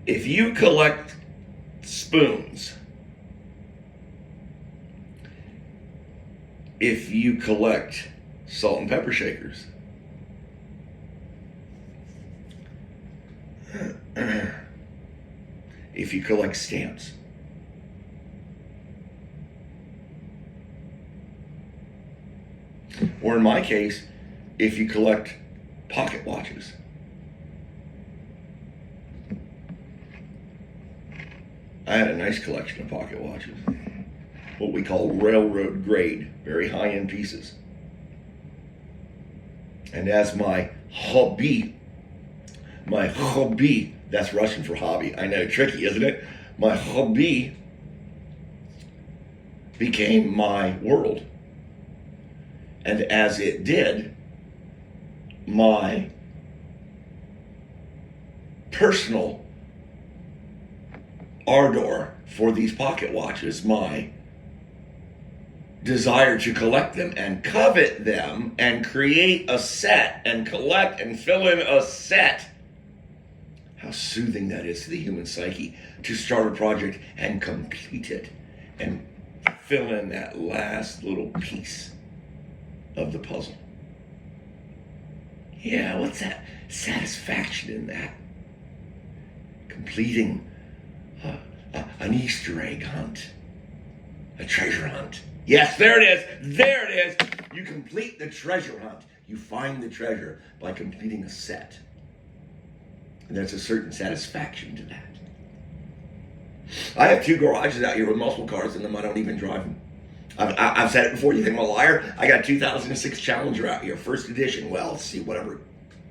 If you collect spoons, if you collect salt and pepper shakers, if you collect stamps, or in my case, if you collect pocket watches, I had a nice collection of pocket watches, what we call railroad grade, very high-end pieces. And as my hobby, that's Russian for hobby. I know, tricky, isn't it? My hobby became my world. And as it did, my personal ardor for these pocket watches, my desire to collect them and covet them and create a set and collect and fill in a set. How soothing that is to the human psyche to start a project and complete it and fill in that last little piece of the puzzle. Yeah, what's that satisfaction in that? Completing an Easter egg hunt, a treasure hunt. Yes, there it is. There it is. You complete the treasure hunt. You find the treasure by completing a set. And there's a certain satisfaction to that. I have 2 garages out here with multiple cars in them. I don't even drive them. I've said it before. You think I'm a liar? I got a 2006 Challenger out here, first edition. Well, let's see, whatever.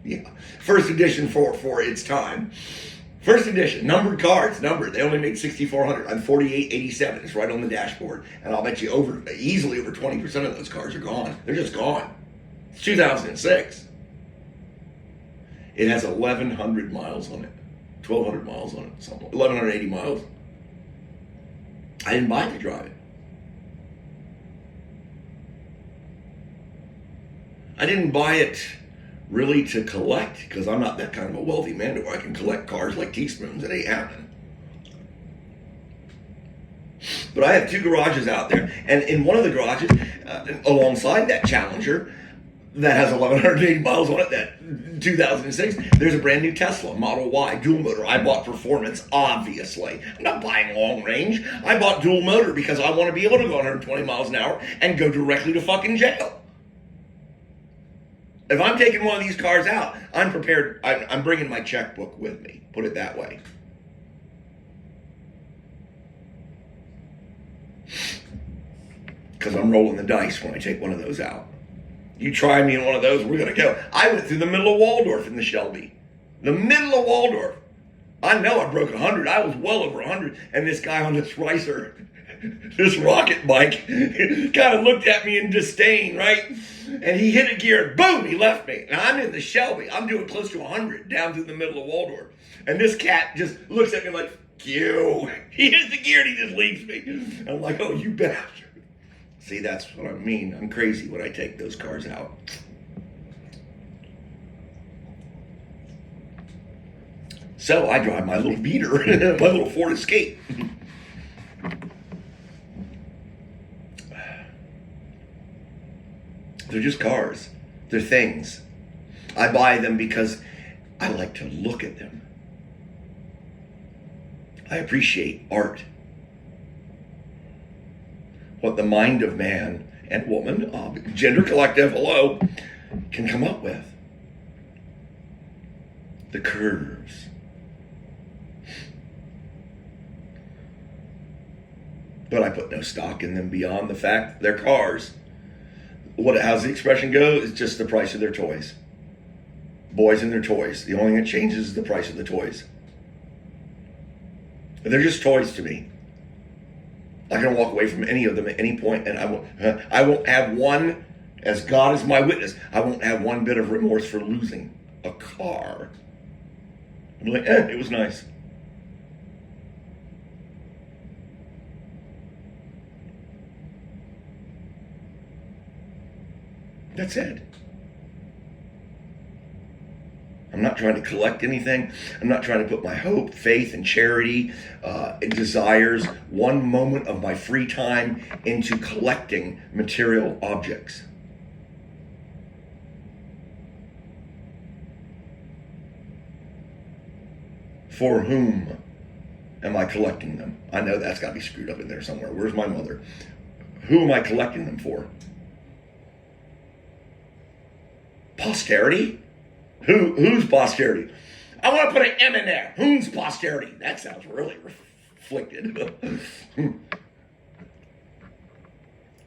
Yeah, first edition for its time. First edition, numbered cars, numbered. They only made 6,400. I'm 4887. It's right on the dashboard. And I'll bet you easily over 20% of those cars are gone. They're just gone. It's 2006. It has 1,100 miles on it. 1,200 miles on it. Something. 1,180 miles. I didn't buy it to drive it. I didn't buy it really to collect, because I'm not that kind of a wealthy man where I can collect cars like teaspoons. It ain't happening. But I have 2 garages out there, and in one of the garages, alongside that Challenger, that has 1,180 miles on it, that 2006, there's a brand new Tesla Model Y dual motor. I bought performance, obviously. I'm not buying long range. I bought dual motor because I want to be able to go 120 miles an hour and go directly to fucking jail. If I'm taking one of these cars out, I'm prepared. I'm bringing my checkbook with me. Put it that way. Because I'm rolling the dice when I take one of those out. You try me in one of those, we're going to go. I went through the middle of Waldorf in the Shelby. The middle of Waldorf. I know I broke 100. I was well over 100. And this guy on this Ricer, this rocket bike, kind of looked at me in disdain, right? And he hit a gear, and boom, he left me. Now I'm in the Shelby. I'm doing close to 100 down through the middle of Waldorf. And this cat just looks at me like, you. He hits the gear and he just leaves me. And I'm like, oh, you bastard. See, that's what I mean. I'm crazy when I take those cars out. So I drive my little beater, my little Ford Escape. They're just cars. They're things. I buy them because I like to look at them. I appreciate art. What the mind of man and woman, gender collective, hello, can come up with. The curves. But I put no stock in them beyond the fact they're cars. How's the expression go? It's just the price of their toys. Boys and their toys. The only thing that changes is the price of the toys. They're just toys to me. I can walk away from any of them at any point, and I won't have one, as God is my witness, I won't have one bit of remorse for losing a car. I'm like, it was nice. That's it. I'm not trying to collect anything. I'm not trying to put my hope, faith, and charity, desires, one moment of my free time into collecting material objects. For whom am I collecting them? I know that's got to be screwed up in there somewhere. Where's my mother? Who am I collecting them for? Posterity? Who's posterity? I want to put an M in there. Whom's posterity? That sounds really reflected.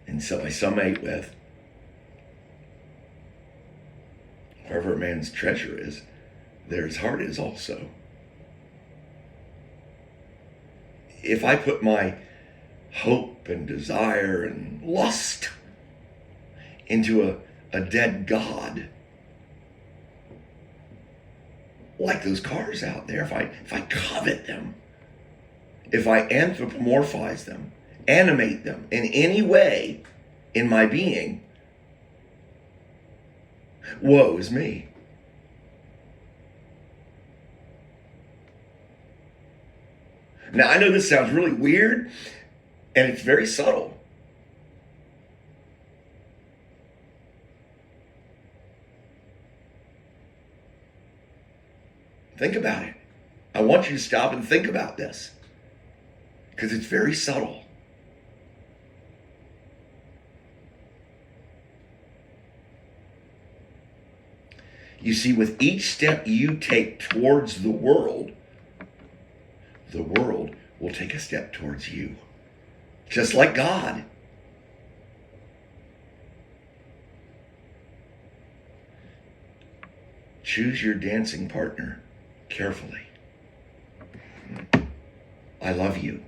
And so I summate with, wherever a man's treasure is, there his heart is also. If I put my hope and desire and lust into a dead God, like those cars out there, if I covet them, if I anthropomorphize them, animate them in any way in my being, woe is me. Now, I know this sounds really weird, and it's very subtle. Think about it. I want you to stop and think about this, because it's very subtle. You see, with each step you take towards the world will take a step towards you. Just like God. Choose your dancing partner carefully. I love you.